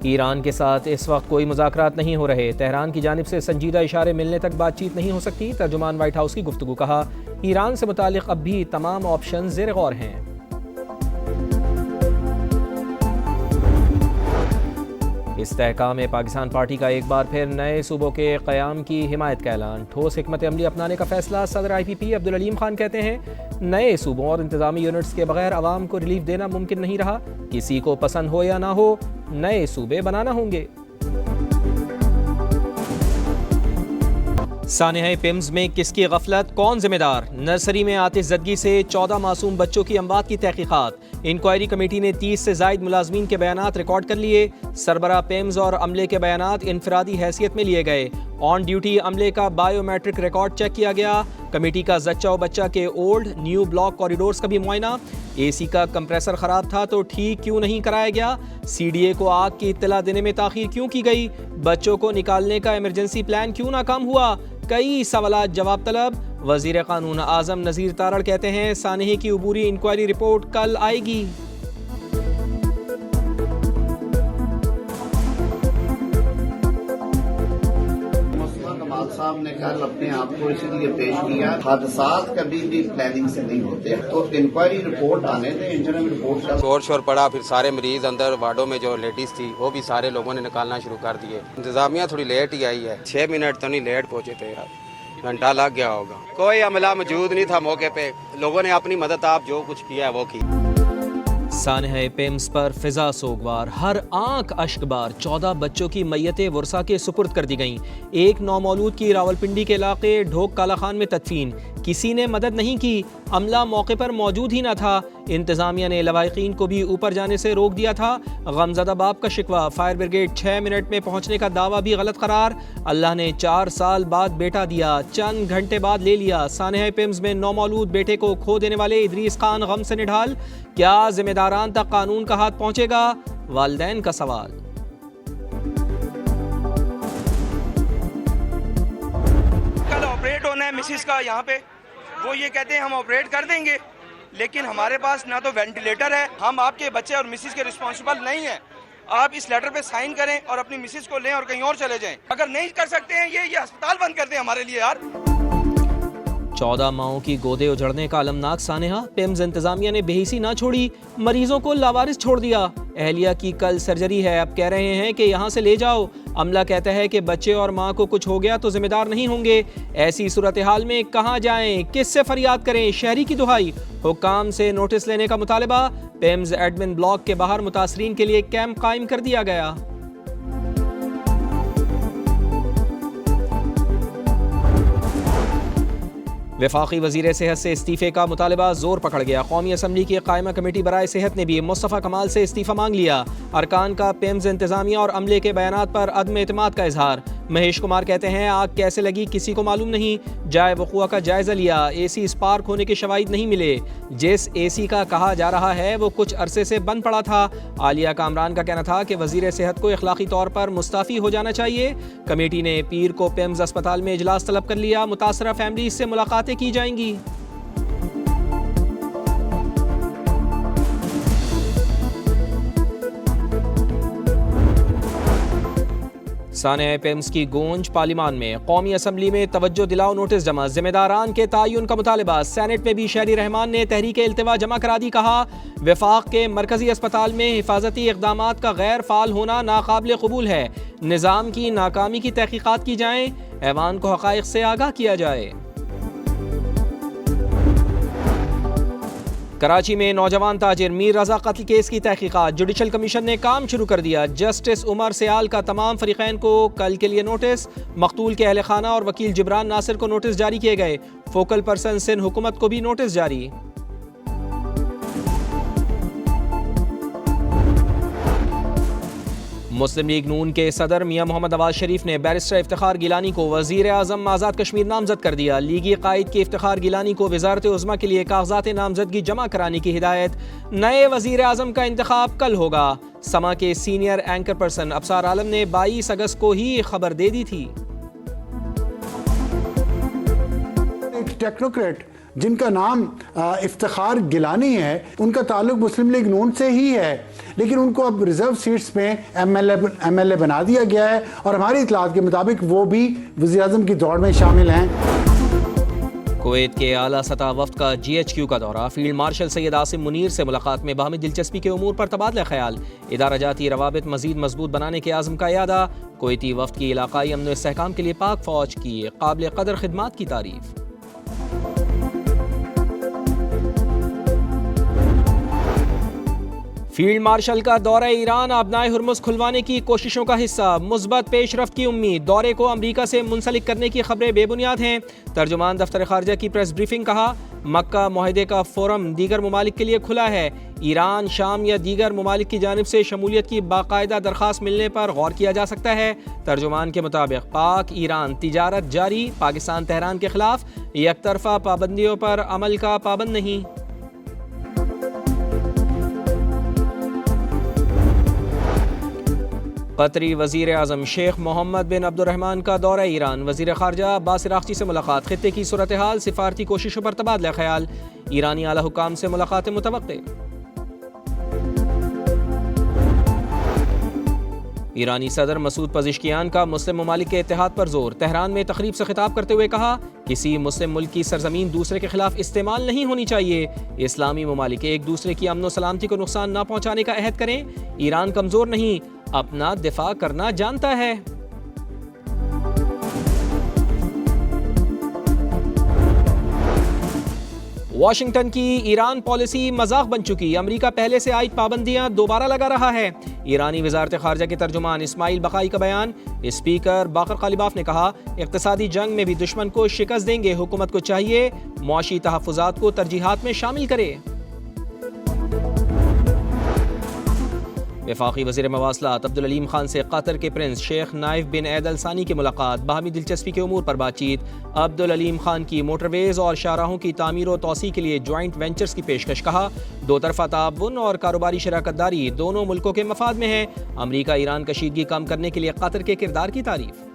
Iran के साथ इस वक्त कोई मुज़ाकरात नहीं हो रहे। तेहरान की जानिब से संजीदा इशारे मिलने तक बातचीत नहीं हो सकती। तर्जुमान व्हाइट हाउस की गुफ्तगू। कहा, ईरान से मुतालिक अब भी तमाम ऑप्शन ज़ेर गौर हैं। इस्तेहकाम पाकिस्तान पार्टी का एक बार फिर नए सूबों के क़याम की हिमायत का ऐलान। ठोस हिकमत अमली अपनाने का फैसला। सदर IPP अब्दुल अलीम खान कहते हैं, नए सूबों और इंतज़ामी यूनिट्स के बगैर आवाम को रिलीफ देना मुमकिन नहीं रहा। किसी को पसंद हो या ना हो, नए सूबे बनाना होंगे। सानेहा पिम्स में किसकी गफलत, कौन जिम्मेदार? नर्सरी में आतिशज़दगी से 14 मासूम बच्चों की अमवात की तहकीकात। इंक्वायरी कमेटी ने 30 से ज़ायद मुलाजमीन के बयानात रिकॉर्ड कर लिए। सरबरा पिम्स और अमले के बयानात इनफरादी हैसियत में लिए गए। ऑन ड्यूटी अमले का बायोमेट्रिक रिकॉर्ड चेक किया गया। कमेटी का जच्चा व बच्चा के ओल्ड न्यू ब्लॉक कॉरिडोर्स का भी मुआयना। AC का कंप्रेसर ख़राब था तो ठीक क्यों नहीं कराया गया? CDA को आग की इत्तला देने में ताख़ीर क्यों की गई? बच्चों को निकालने का इमरजेंसी प्लान क्यों नाकाम हुआ? कई सवालात जवाब तलब। वज़ीर क़ानून आज़म नज़ीर तारड़ कहते हैं, सानेहे की उबूरी इंक्वायरी रिपोर्ट कल आएगी। साहब ने कल अपने आप को इसीलिए पेश किया, हादसात कभी भी प्लानिंग से नहीं होते, तो इंक्वायरी रिपोर्ट आने दें, इंटरनल रिपोर्ट का शोर शोर पड़ा। फिर सारे मरीज अंदर वार्डों में जो लेडीज थी वो भी सारे लोगों ने निकालना शुरू कर दिए। इंतजामिया थोड़ी लेट ही आई है, 6 मिनट तो नहीं लेट पहुंचे थे यार, घंटा लग गया होगा। कोई अमला मौजूद नहीं था मौके पे, लोगों ने अपनी मदद आप जो कुछ किया है वो की। सानेहा पिम्स पर फिजा सोगवार, हर आंख अश्कबार। 14 बच्चों की मैयतें वर्षा के सुपुर्द कर दी गईं। एक नौमौलूद की रावलपिंडी के इलाके ढोक काला खान में तदफीन। किसी ने मदद नहीं की, अमला मौके पर मौजूद ही ना था। इंतजामिया ने लवाहिकीन को भी ऊपर जाने से रोक दिया था। गमज़दा बाप का शिकवा, फायर ब्रिगेड 6 मिनट में पहुंचने का दावा भी गलत करार। अल्लाह ने 4 साल बाद बेटा दिया, चंद घंटे बाद ले लिया। सानेहा पिम्स में नौमौलूद बेटे को खो देने वाले इदरीस खान गम से निढाल। क्या जिम्मेदारान तक कानून का हाथ पहुंचेगा? वालिदैन का सवाल। कल ऑपरेट होना है मिसिस का यहाँ पे, वो ये कहते हैं हम ऑपरेट कर देंगे, लेकिन हमारे पास ना तो वेंटिलेटर है। हम आपके बच्चे और मिसिस के रिस्पॉन्सिबल नहीं हैं। आप इस लेटर पे साइन करें और अपनी मिसिस को लें और कहीं और चले जाएं। अगर नहीं कर सकते हैं ये अस्पताल बंद कर दें हमारे लिए यार। 14 माओं की गोदे उजड़ने का अलमनाक सानेहा। पिम्स इंतजामिया ने बेहिसी ना छोड़ी, मरीजों को लावारिस छोड़ दिया। अहलिया की कल सर्जरी है, अब कह रहे हैं कि यहाँ से ले जाओ। अमला कहता है कि बच्चे और माँ को कुछ हो गया तो जिम्मेदार नहीं होंगे। ऐसी सूरत हाल में कहाँ जाएं, किससे फरियाद करें? शहरी की दुहाई। हुक्काम से नोटिस लेने का मुतालबा। पिम्स एडमिन ब्लॉक के बाहर मुतासरीन के लिए कैंप कायम कर दिया गया। वफाकी वज़ीर सेहत से इस्तीफ़े का मुतालबा जोर पकड़ गया। कौमी असम्बली की कायमा कमेटी बराए सेहत ने भी मुस्तफ़ा कमाल से इस्तीफ़ा मांग लिया। अरकान का पिम्स इंतजामिया और अमले के बयानात पर अदम एतमाद का इजहार। महेश कुमार कहते हैं, आग कैसे लगी किसी को मालूम नहीं। जाए वक़ुआ का जायज़ा लिया, AC स्पार्क होने के शवाहिद नहीं मिले। जिस AC का कहा जा रहा है वो कुछ अरसे से बंद पड़ा था। आलिया कामरान का कहना था कि वज़ीर सेहत को इखलाकी तौर पर मुस्तफ़ी हो जाना चाहिए। कमेटी ने पीर को पिम्स अस्पताल में इजलास तलब कर लिया। मुतासरा फैमिली से मुलाकातें की जाएंगी। सानेहा पिम्स की गूंज पार्लिमान में। कौमी असम्बली में तवज्जो दिलाओ नोटिस जमा। जिम्मेदारान के तायुन का मुतालबा। सेनेट में भी शहरी रहमान ने तहरीक इल्तिवा जमा करा दी। कहा, वफाक के मरकजी अस्पताल में हिफाजती इक़दामात का गैर फ़ाल होना नाकाबिल कबूल है। निज़ाम की नाकामी की तहकीकात की जाए, ऐवान को हक़ाइक़ से आगाह किया जाए। कराची में नौजवान ताजिर मीर रजा कत्ल केस की तहकीकात। जुडिशल कमीशन ने काम शुरू कर दिया। जस्टिस उमर सयाल का तमाम फरीकैन को कल के लिए नोटिस। मकतूल के अहल खाना और वकील जिब्रान नासिर को नोटिस जारी किए गए। फोकल पर्सन सिंध हुकूमत को भी नोटिस जारी। मुस्लिम लीग नून के सदर मियां मोहम्मद नवाज शरीफ ने बैरिस्टर इफ्तिखार गिलानी को वज़ीर आज़म आज़ाद कश्मीर नामजद कर दिया। लीगी कायद के इफ्तिखार गिलानी को वज़ारत उज़्मा के लिए कागजात नामजदगी जमा कराने की हिदायत। नए वज़ीर आज़म का इंतखाब कल होगा। समा के सीनियर एंकर पर्सन अफसार आलम ने 22 अगस्त को ही खबर दे दी थी। टेक्नोक्रेट जिनका नाम इफ्तिखार गिलानी है, उनका ताल्लुक मुस्लिम लीग नून से ही है, लेकिन उनको अब रिजर्व सीट्स में एमएलए बना दिया गया है और हमारी इतलात के मुताबिक वो भी वज़ीर-ए-आज़म की दौड़ में शामिल हैं। कुवैत के आला सतह वफ्द का GHQ का दौरा, फील्ड मार्शल सैयद आसिम मुनीर से मुलाकात में बाहमी दिलचस्पी के उमूर पर तबादला ख्याल, इदारा जाती रवाबित मजीद मजबूत बनाने के आज़म का यादा, कुवैती वफ्द की इलाकाई अमन व इस्तेहकाम के लिए पाक फ़ौज की काबिल कदर खिदमात की तारीफ। फील्ड मार्शल का दौरा ईरान अबनाए हुर्मुज़ खुलवाने की कोशिशों का हिस्सा, मुस्बत पेशरफ्त की उम्मीद, दौरे को अमरीका से मुंसलिक करने की खबरें बेबुनियाद हैं। तर्जुमान दफ्तर खारजा की प्रेस ब्रीफिंग, कहा मक्का मुआहदे का फोरम दीगर ममालिक के लिए खुला है, ईरान, शाम या दीगर ममालिक की जानिब से शमूलियत की बाकायदा दरख्वास्त मिलने पर गौर किया जा सकता है। तर्जुमान के मुताबिक पाक ईरान तिजारत जारी, पाकिस्तान तेहरान के खिलाफ यकतरफा पाबंदियों पर अमल का पाबंद नहीं। कतरी वज़ीर आज़म शेख मोहम्मद बिन अब्दुर्रहमान का दौरा ईरान, वज़ीर ख़ारजा अब्बास अराग़ची से मुलाकात, खित्ते की सूरत हाल, सिफारती कोशिशों पर तबादला ख्याल, ईरानी आला हुकाम से मुलाकात मुतवक्के। ईरानी सदर मसूद पज़िश्कियान का मुस्लिम ममालिक के इत्तेहाद पर जोर, तेहरान में तकरीब से खिताब करते हुए कहा किसी मुस्लिम मुल्क की सरजमीन दूसरे के खिलाफ इस्तेमाल नहीं होनी चाहिए, इस्लामी ममालिक एक दूसरे की अमन व सलामती को नुकसान न पहुँचाने का अहद करें, ईरान कमज़ोर नहीं अपना दिफा करना जानता है। वाशिंगटन की ईरान पॉलिसी मजाक बन चुकी, अमेरिका पहले से आयद पाबंदियां दोबारा लगा रहा है। ईरानी वजारत खारजा के तर्जुमान इस्माइल बकाई का बयान, स्पीकर बाकर कालिबाफ ने कहा इक्तिसादी जंग में भी दुश्मन को शिकस्त देंगे, हुकूमत को चाहिए मुआशी तहफ़्फ़ुज़ात को तरजीहात में शामिल करे। वफाकी वज़ीर मवासलात अब्दुल अलीम खान से कतर के प्रिंस शेख नाइफ बिन ऐद अल सानी की मुलाकात, बाहमी दिलचस्पी के उमूर पर बातचीत, अब्दुल अलीम खान की मोटरवेज़ और शाहराहों की तामीर व तौसी के लिए जॉइंट वेंचर्स की पेशकश, कहा दो तरफ़ा ताउन और कारोबारी शराकतदारी दोनों मुल्कों के मफाद में है, अमरीका ईरान कशीदगी कम करने के लिए कतर के किरदार की तारीफ।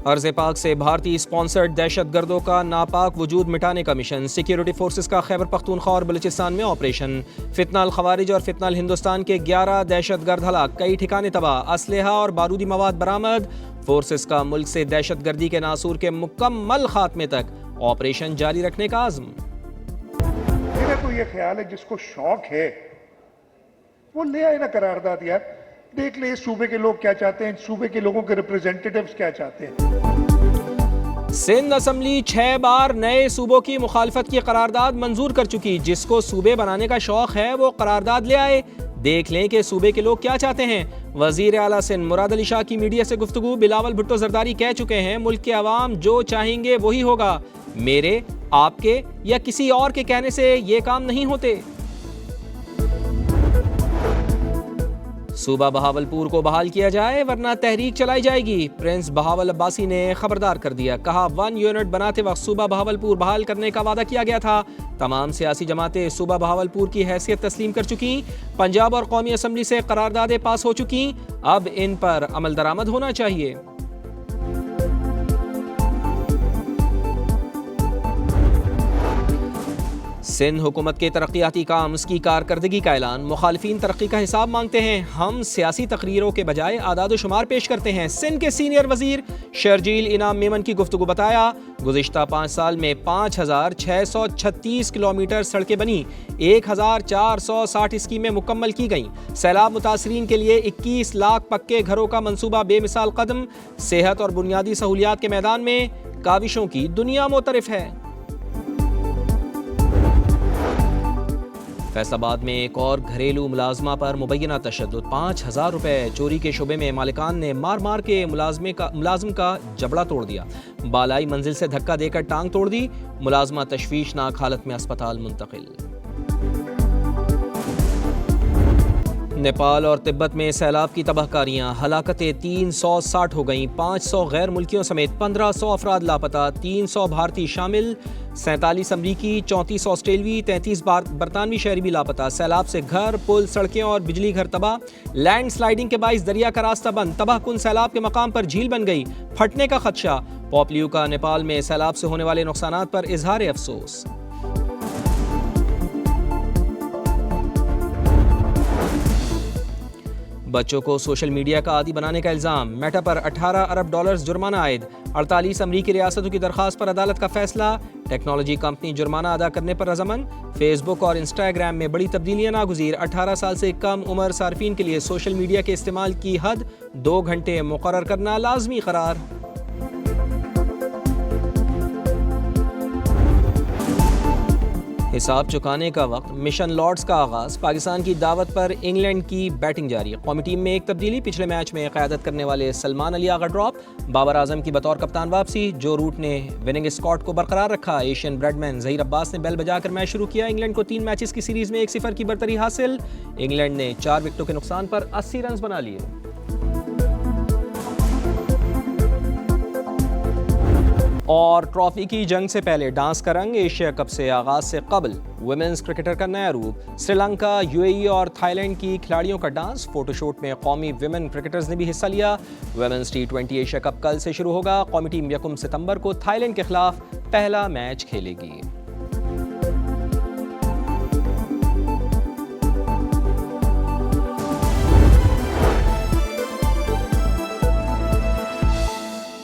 अर्ज़ पाक से भारतीय स्पॉन्सर्ड दहशत गर्दों का नापाक वजूद मिटाने का मिशन, सिक्योरिटी फोर्सेस का खैबर पख्तूनख्वा और बलूचिस्तान में ऑपरेशन, फितनाल खवारिज और फितनाल हिंदुस्तान के 11 दहशत गर्द हलाक, कई ठिकाने तबाह, असलहा और बारूदी मवाद बरामद, फोर्सेस का मुल्क से दहशत गर्दी के नासूर के मुकम्मल खात्मे तक ऑपरेशन जारी रखने का आज़म। मेरा तो ये ख्याल है जिसको शौक है वो ले आए ना करारदाद, यार देख ले इस सूबे के लोग क्या चाहते हैं, सूबे के लोगों के रिप्रेजेंटेटिव्स क्या चाहते हैं। सिंध असम्बली 6 बार नए सूबों की मुखालफत की करारदाद मंजूर कर चुकी, जिसको सूबे बनाने का शौक है वो करारदाद ले आए, देख लें कि सूबे के लोग क्या चाहते हैं। वजीर आला सिंध मुराद अली शाह की मीडिया से गुफ्तगू, बिलावल भुट्टो जरदारी कह चुके हैं मुल्क के अवाम जो चाहेंगे वही होगा, मेरे, आपके या किसी और के कहने से ये काम नहीं होते। सूबा बहावलपुर को बहाल किया जाए वरना तहरीक चलाई जाएगी, प्रिंस बहावल अब्बासी ने खबरदार कर दिया, कहा 1 यूनिट बनाते वक्त सूबा बहावलपुर बहाल करने का वादा किया गया था, तमाम सियासी जमातें सूबा बहावलपुर की हैसियत तस्लीम कर चुकी, पंजाब और कौमी असम्बली से करारदादें पास हो चुकी, अब इन पर अमल दरामद होना चाहिए। सिंध हुकूमत के तरक्याती काम की कारकर्दगी का ऐलान, मुखालिफिन तरक्की का हिसाब मांगते हैं, हम सियासी तकरीरों के बजाय आदाद शुमार पेश करते हैं। सिंध के सीनियर वजीर शर्जील इनाम मेमन की गुफ्तगू, बताया गुज़िश्ता 5 साल में 5636 किलोमीटर सड़कें बनी, 1460 स्कीमें मुकम्मल की गईं, सैलाब मुतासरीन के लिए 21 लाख पक्के घरों का मंसूबा बेमिसाल कदम, सेहत और बुनियादी सहूलियात के मैदान में काविशों की दुनिया मोतरफ है। फैसलाबाद में एक और घरेलू मुलाजमा पर मुबैना तशद्दुद, 5000 रुपए चोरी के शुबे में मालिकान ने मार मार के मुलाजिम का जबड़ा तोड़ दिया, बालाई मंजिल से धक्का देकर टांग तोड़ दी, मुलाजमा तशवीशनाक हालत में अस्पताल मुंतकिल। नेपाल और तिब्बत में सैलाब की तबाहकारियां, हलाकतें 360 हो गईं, 500 गैर मुल्कियों समेत 1500 अफराद लापता, 300 भारतीय शामिल, 47 अमरीकी, 34 ऑस्ट्रेलवी, 33 बरतानवी शहरी भी लापता। सैलाब से घर, पुल, सड़कें और बिजली घर तबाह, लैंड स्लाइडिंग के बाइस दरिया का रास्ता बंद, तबाहकुन सैलाब के मकाम पर झील बन गई, फटने का खदशा, पॉपलियू का नेपाल में सैलाब से होने वाले नुकसानात पर इजहार अफसोस। बच्चों को सोशल मीडिया का आदी बनाने का इल्जाम, मेटा पर 18 अरब डॉलर्स जुर्माना आयद। 48 अमरीकी रियासतों की दरखास्त पर अदालत का फैसला, टेक्नोलॉजी कंपनी जुर्माना अदा करने पर रज़ामंद। फेसबुक और इंस्टाग्राम में बड़ी तब्दीलियां नागुज़ीर, 18 साल से कम उम्र सार्फिन के लिए सोशल मीडिया के इस्तेमाल की हद 2 घंटे मुकर्रर करना लाजमी करार। हिसाब चुकाने का वक्त, मिशन लॉर्ड्स का आगाज, पाकिस्तान की दावत पर इंग्लैंड की बैटिंग जारी। कौमी टीम में एक तब्दीली, पिछले मैच में क़यादत करने वाले सलमान अली आगा ड्रॉप, बाबर आजम की बतौर कप्तान वापसी। जो रूट ने विनिंग स्कॉट को बरकरार रखा। एशियन ब्रेडमैन ज़हीर अब्बास ने बेल बजाकर मैच शुरू किया। इंग्लैंड को 3 मैचेस की सीरीज में 1-0 की बरतरी हासिल। इंग्लैंड ने 4 विकेटों के नुकसान पर 80 रन बना लिए। और ट्रॉफी की जंग से पहले डांस का रंग, एशिया कप से आगाज से कबल वुमेन्स क्रिकेटर का नया रूप। श्रीलंका, यूएई और थाईलैंड की खिलाड़ियों का डांस। फोटोशूट में कौमी विमेन क्रिकेटर्स ने भी हिस्सा लिया। वुमेन्स T20 एशिया कप कल से शुरू होगा। कौमी टीम 1 सितंबर को थाईलैंड के खिलाफ पहला मैच खेलेगी।